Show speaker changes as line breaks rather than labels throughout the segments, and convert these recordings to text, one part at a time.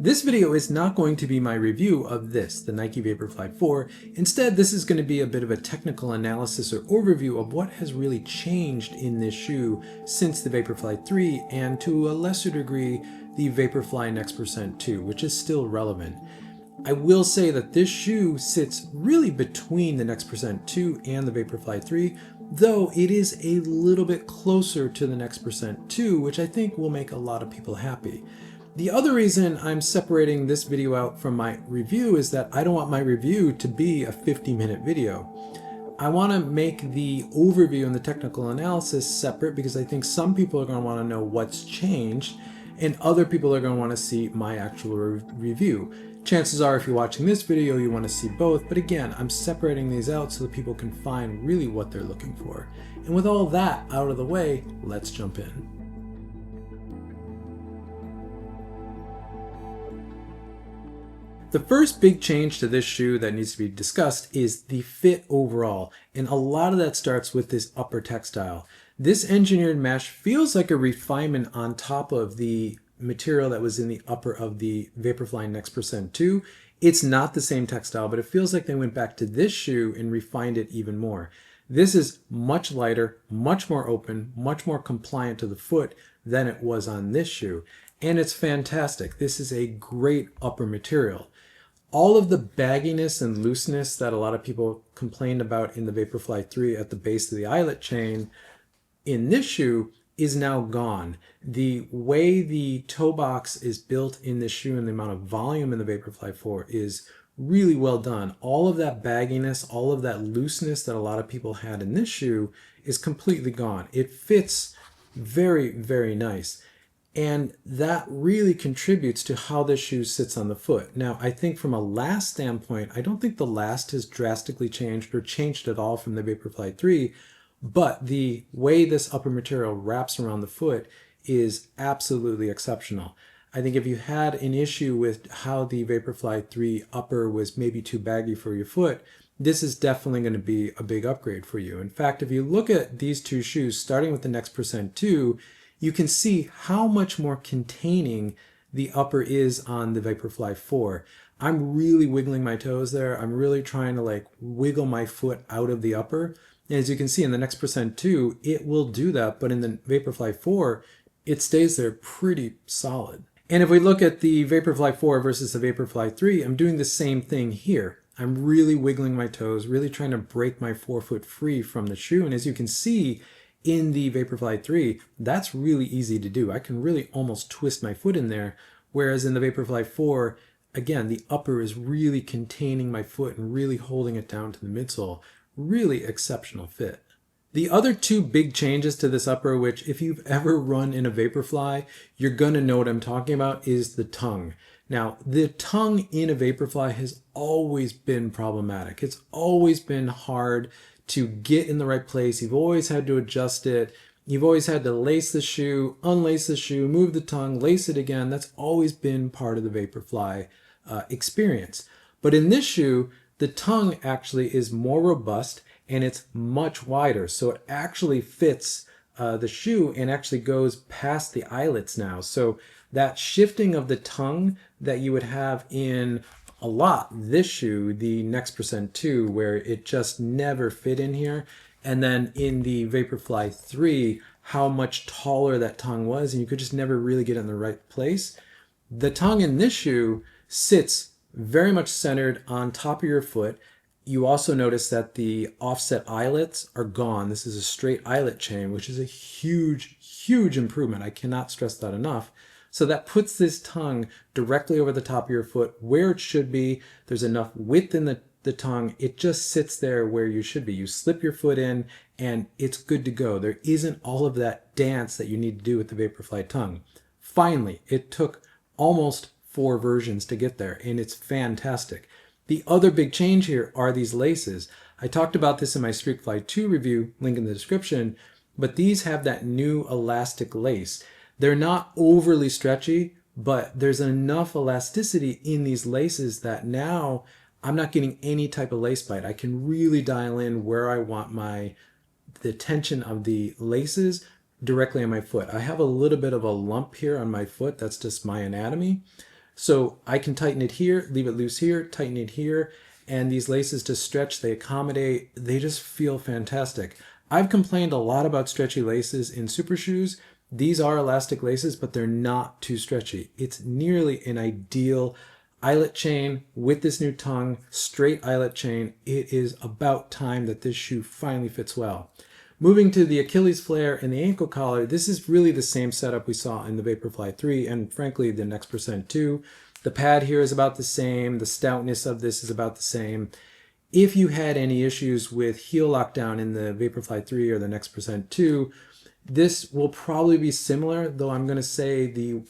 This video is not going to be my review of this, the Nike Vaporfly 4. Instead, this is going to be a bit of a technical analysis or overview of what has really changed in this shoe since the Vaporfly 3 and to a lesser degree the Vaporfly Next% 2, which is still relevant. I will say that this shoe sits really between the Next% 2 and the Vaporfly 3, though it is a little bit closer to the Next% 2, which I think will make a lot of people happy. The other reason I'm separating this video out from my review is that I don't want my review to be a 50-minute video. I want to make the overview and the technical analysis separate because I think some people are going to want to know what's changed and other people are going to want to see my actual review. Chances are if you're watching this video you want to see both, but again, I'm separating these out so that people can find really what they're looking for. And with all that out of the way, let's jump in. The first big change to this shoe that needs to be discussed is the fit overall, and a lot of that starts with this upper textile. This engineered mesh feels like a refinement on top of the material that was in the upper of the Vaporfly Next% 2. It's not the same textile, but it feels like they went back to this shoe and refined it even more. This is much lighter, much more open, much more compliant to the foot than it was on this shoe. And it's fantastic. This is a great upper material. All of the bagginess and looseness that a lot of people complained about in the Vaporfly 3 at the base of the eyelet chain in this shoe is now gone. The way the toe box is built in this shoe and the amount of volume in the Vaporfly 4 is really well done. All of that bagginess, all of that looseness that a lot of people had in this shoe is completely gone. It fits very, very nice. And that really contributes to how this shoe sits on the foot. Now, I think from a last standpoint, I don't think the last has drastically changed or changed at all from the Vaporfly 3, but the way this upper material wraps around the foot is absolutely exceptional. I think if you had an issue with how the Vaporfly 3 upper was maybe too baggy for your foot, this is definitely going to be a big upgrade for you. In fact, if you look at these two shoes, starting with the Next% 2, you can see how much more containing the upper is on the Vaporfly 4. I'm really wiggling my toes there. I'm really trying to like wiggle my foot out of the upper. And as you can see in the Next% 2, it will do that, but in the Vaporfly 4, it stays there pretty solid. And if we look at the Vaporfly 4 versus the Vaporfly 3, I'm doing the same thing here. I'm really wiggling my toes, really trying to break my forefoot free from the shoe. And as you can see, in the Vaporfly 3, that's really easy to do. I can really almost twist my foot in there, whereas in the Vaporfly 4, again, the upper is really containing my foot and really holding it down to the midsole. Really exceptional fit. The other two big changes to this upper, which if you've ever run in a Vaporfly, you're going to know what I'm talking about, is the tongue. Now, the tongue in a Vaporfly has always been problematic. It's always been hard to get in the right place. You've always had to adjust it. You've always had to lace the shoe, unlace the shoe, move the tongue, lace it again. That's always been part of the Vaporfly experience. But in this shoe, the tongue actually is more robust and it's much wider. So it actually fits the shoe and actually goes past the eyelets now. So that shifting of the tongue that you would have in a lot this shoe, the Next% 2, where it just never fit in here, and then in the Vaporfly 3, how much taller that tongue was, and you could just never really get it in the right place. The tongue in this shoe sits very much centered on top of your foot. You also notice that the offset eyelets are gone. This is a straight eyelet chain, which is a huge, huge improvement. I cannot stress that enough. So that puts this tongue directly over the top of your foot where it should be. There's enough width in the tongue. It just sits there where you should be. You slip your foot in and it's good to go. There isn't all of that dance that you need to do with the Vaporfly tongue. Finally, it took almost 4 versions to get there, and it's fantastic. The other big change here are these laces. I talked about this in my Streakfly 2 review, link in the description, but these have that new elastic lace. They're not overly stretchy, but there's enough elasticity in these laces that now I'm not getting any type of lace bite. I can really dial in where I want the tension of the laces directly on my foot. I have a little bit of a lump here on my foot. That's just my anatomy. So I can tighten it here, leave it loose here, tighten it here, and these laces just stretch, they accommodate, they just feel fantastic. I've complained a lot about stretchy laces in super shoes. These are elastic laces, but they're not too stretchy. It's nearly an ideal eyelet chain with this new tongue, straight eyelet chain. It is about time that this shoe finally fits well. Moving to the Achilles flare and the ankle collar, this is really the same setup we saw in the Vaporfly 3 and frankly the Next Percent 2. The pad here is about the same, the stoutness of this is about the same. If you had any issues with heel lockdown in the Vaporfly 3 or the Next Percent 2, this will probably be similar, though I'm going to say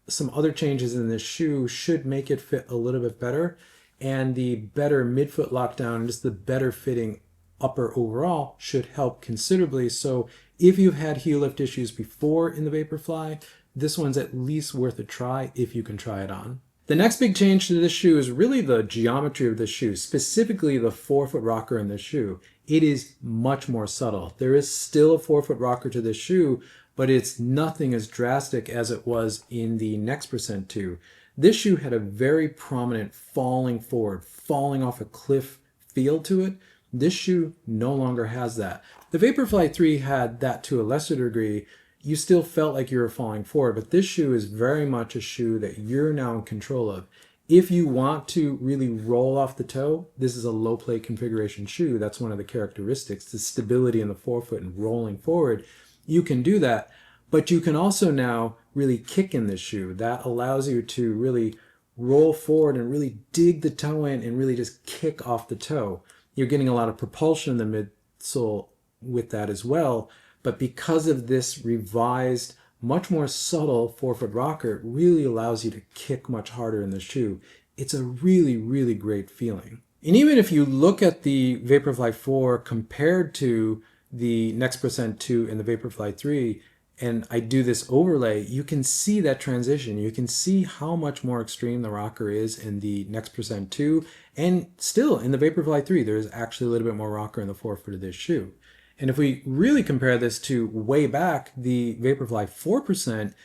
some other changes in this shoe should make it fit a little bit better, and the better midfoot lockdown and just the better fitting upper overall should help considerably. So if you've had heel lift issues before in the Vaporfly, this one's at least worth a try if you can try it on. The next big change to this shoe is really the geometry of the shoe, specifically the forefoot rocker in the shoe. It is much more subtle. There is still a forefoot rocker to this shoe, but it's nothing as drastic as it was in the Next Percent 2. This shoe had a very prominent falling forward, falling off a cliff feel to it. This shoe no longer has that. The Vaporfly 3 had that to a lesser degree. You still felt like you were falling forward, but this shoe is very much a shoe that you're now in control of. If you want to really roll off the toe, this is a low plate configuration shoe. That's one of the characteristics, the stability in the forefoot and rolling forward. You can do that, but you can also now really kick in this shoe. That allows you to really roll forward and really dig the toe in and really just kick off the toe. You're getting a lot of propulsion in the midsole with that as well. But because of this revised, much more subtle forefoot rocker, it really allows you to kick much harder in the shoe. It's a really, really great feeling. And even if you look at the Vaporfly 4 compared to the Next Percent 2 and the Vaporfly 3, and I do this overlay, you can see that transition. You can see how much more extreme the rocker is in the Next Percent 2, and still in the Vaporfly 3, there is actually a little bit more rocker in the forefoot of this shoe. And if we really compare this to way back, the Vaporfly 4%,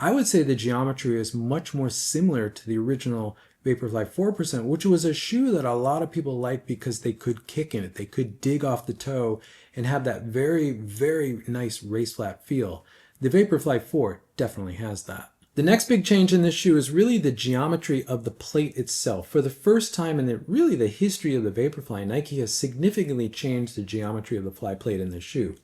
I would say the geometry is much more similar to the original Vaporfly 4%, which was a shoe that a lot of people liked because they could kick in it. They could dig off the toe and have that very, very nice race flat feel. The Vaporfly 4 definitely has that. The next big change in this shoe is really the geometry of the plate itself. For the first time in the history of the Vaporfly, Nike has significantly changed the geometry of the Flyplate in this shoe.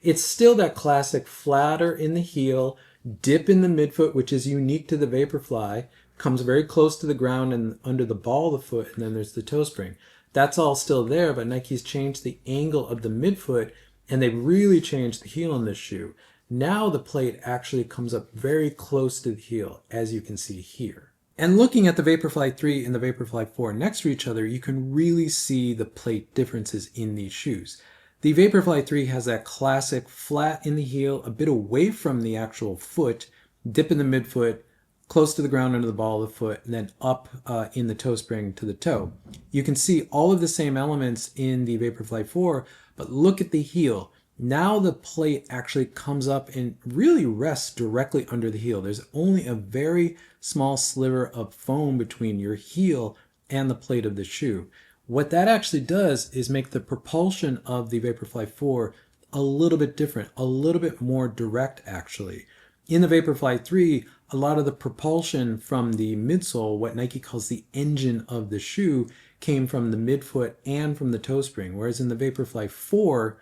It's still that classic flatter in the heel, dip in the midfoot, which is unique to the Vaporfly, comes very close to the ground and under the ball of the foot, and then there's the toe spring. That's all still there, but Nike's changed the angle of the midfoot, and they've really changed the heel in this shoe. Now the plate actually comes up very close to the heel, as you can see here. And looking at the Vaporfly 3 and the Vaporfly 4 next to each other, you can really see the plate differences in these shoes. The Vaporfly 3 has that classic flat in the heel, a bit away from the actual foot, dip in the midfoot, close to the ground under the ball of the foot, and then up in the toe spring to the toe. You can see all of the same elements in the Vaporfly 4, but look at the heel. Now the plate actually comes up and really rests directly under the heel. There's only a very small sliver of foam between your heel and the plate of the shoe. What that actually does is make the propulsion of the Vaporfly 4 a little bit different, a little bit more direct actually. In the Vaporfly 3, a lot of the propulsion from the midsole, what Nike calls the engine of the shoe, came from the midfoot and from the toe spring, whereas in the Vaporfly 4,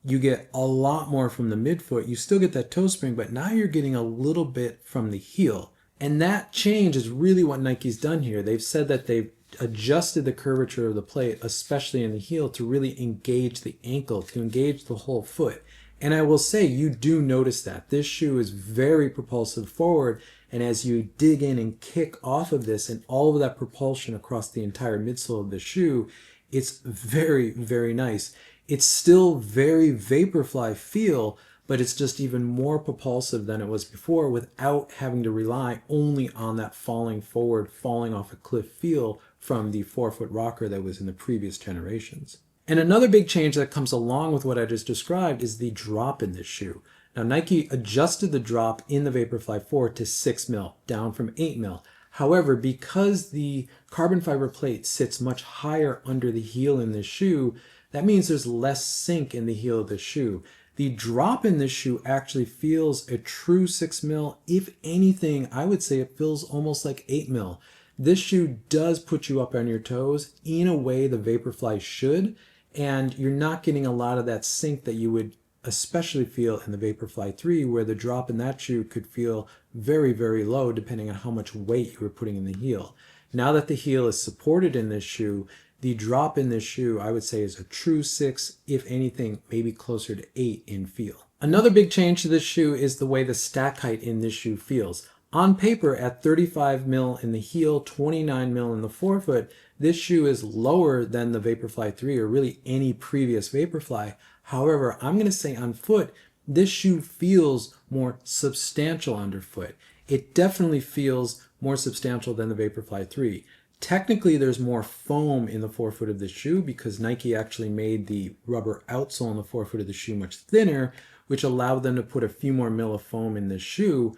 you get a lot more from the midfoot. You still get that toe spring, but now you're getting a little bit from the heel. And that change is really what Nike's done here. They've said that they've adjusted the curvature of the plate, especially in the heel, to really engage the ankle, to engage the whole foot. And I will say, you do notice that. This shoe is very propulsive forward, and as you dig in and kick off of this and all of that propulsion across the entire midsole of the shoe, it's very, very nice. It's still very Vaporfly feel, but it's just even more propulsive than it was before without having to rely only on that falling forward, falling off a cliff feel from the forefoot rocker that was in the previous generations. And another big change that comes along with what I just described is the drop in this shoe. Now Nike adjusted the drop in the Vaporfly 4 to 6 mil, down from 8 mil. However, because the carbon fiber plate sits much higher under the heel in this shoe, that means there's less sink in the heel of the shoe. The drop in this shoe actually feels a true 6 mil. If anything, I would say it feels almost like 8 mil. This shoe does put you up on your toes in a way the Vaporfly should, and you're not getting a lot of that sink that you would especially feel in the Vaporfly 3, where the drop in that shoe could feel very, very low depending on how much weight you were putting in the heel. Now that the heel is supported in this shoe, the drop in this shoe I would say is a true 6, if anything, maybe closer to 8 in feel. Another big change to this shoe is the way the stack height in this shoe feels. On paper, at 35 mil in the heel, 29 mil in the forefoot, this shoe is lower than the Vaporfly 3 or really any previous Vaporfly. However, I'm going to say on foot, this shoe feels more substantial underfoot. It definitely feels more substantial than the Vaporfly 3. Technically, there's more foam in the forefoot of the shoe because Nike actually made the rubber outsole in the forefoot of the shoe much thinner, which allowed them to put a few more mil of foam in this shoe.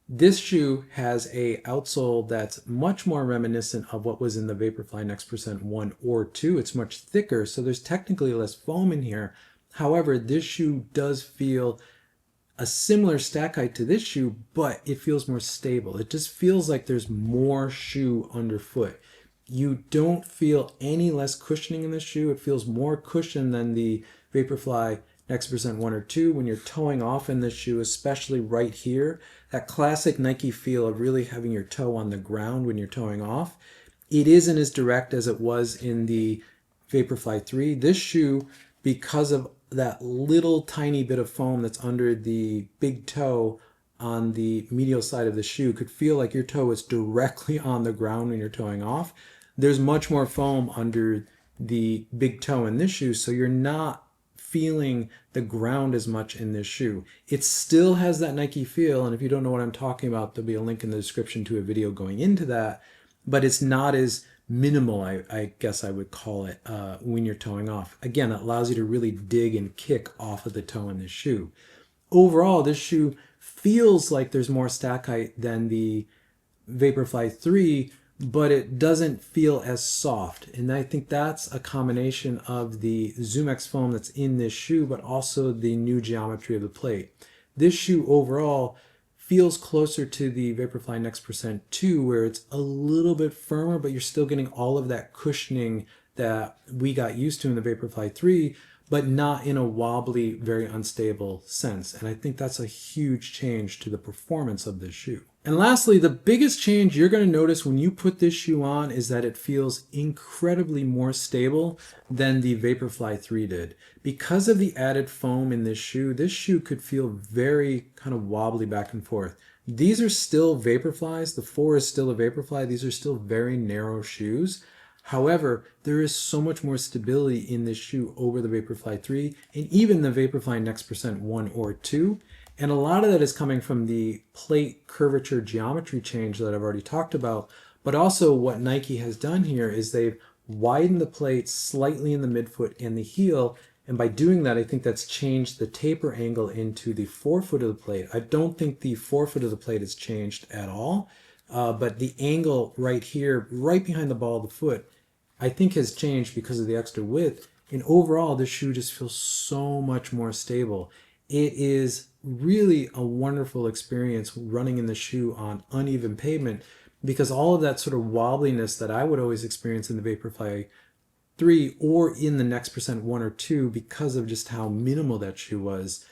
This shoe has a outsole that's much more reminiscent of what was in the Vaporfly Next% 1 or 2. It's much thicker, so there's technically less foam in here. However, this shoe does feel a similar stack height to this shoe, but it feels more stable. It just feels like there's more shoe underfoot. You don't feel any less cushioning in this shoe. It feels more cushion than the Vaporfly Next% 1 or 2 when you're toeing off in this shoe, especially right here. That classic Nike feel of really having your toe on the ground when you're toeing off. It isn't as direct as it was in the Vaporfly 3. This shoe, because of that little tiny bit of foam that's under the big toe on the medial side of the shoe, could feel like your toe is directly on the ground when you're toeing off. There's much more foam under the big toe in this shoe, so you're not feeling the ground as much in this shoe. It still has that Nike feel, and if you don't know what I'm talking about, there'll be a link in the description to a video going into that, but it's not as minimal, I guess I would call it, when you're toeing off. Again, it allows you to really dig and kick off of the toe in this shoe. Overall, this shoe feels like there's more stack height than the Vaporfly 3, but it doesn't feel as soft. And I think that's a combination of the ZoomX foam that's in this shoe, but also the new geometry of the plate. This shoe overall feels closer to the Vaporfly Next% 2, where it's a little bit firmer, but you're still getting all of that cushioning that we got used to in the Vaporfly 3, but not in a wobbly, very unstable sense. And I think that's a huge change to the performance of this shoe. And lastly, the biggest change you're going to notice when you put this shoe on is that it feels incredibly more stable than the Vaporfly 3 did. Because of the added foam in this shoe could feel very kind of wobbly back and forth. These are still Vaporflies. The 4 is still a Vaporfly. These are still very narrow shoes. However, there is so much more stability in this shoe over the Vaporfly 3 and even the Vaporfly Next% 1 or 2. And a lot of that is coming from the plate curvature geometry change that I've already talked about, but also what Nike has done here is they've widened the plate slightly in the midfoot and the heel, and by doing that, I think that's changed the taper angle into the forefoot of the plate. I don't think the forefoot of the plate has changed at all, but the angle right here, right behind the ball of the foot, I think has changed because of the extra width, and overall, this shoe just feels so much more stable. It is really a wonderful experience running in the shoe on uneven pavement because all of that sort of wobbliness that I would always experience in the Vaporfly 3 or in the Next% 1 or 2 because of just how minimal that shoe was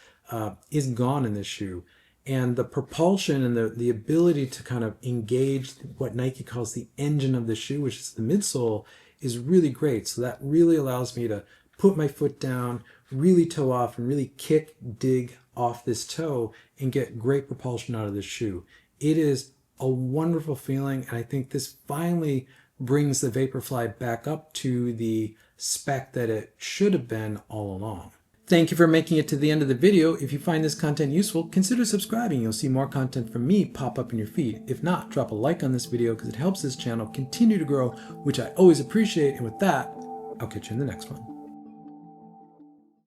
is gone in this shoe. And the propulsion and the ability to kind of engage what Nike calls the engine of the shoe, which is the midsole, is really great. So that really allows me to put my foot down, really toe off, and really kick, dig off this toe and get great propulsion out of this shoe. It is a wonderful feeling, and I think this finally brings the Vaporfly back up to the spec that it should have been all along. Thank you for making it to the end of the video. If you find this content useful, consider subscribing. You'll see more content from me pop up in your feed. If not, drop a like on this video because it helps this channel continue to grow, which I always appreciate. And with that, I'll catch you in the next one.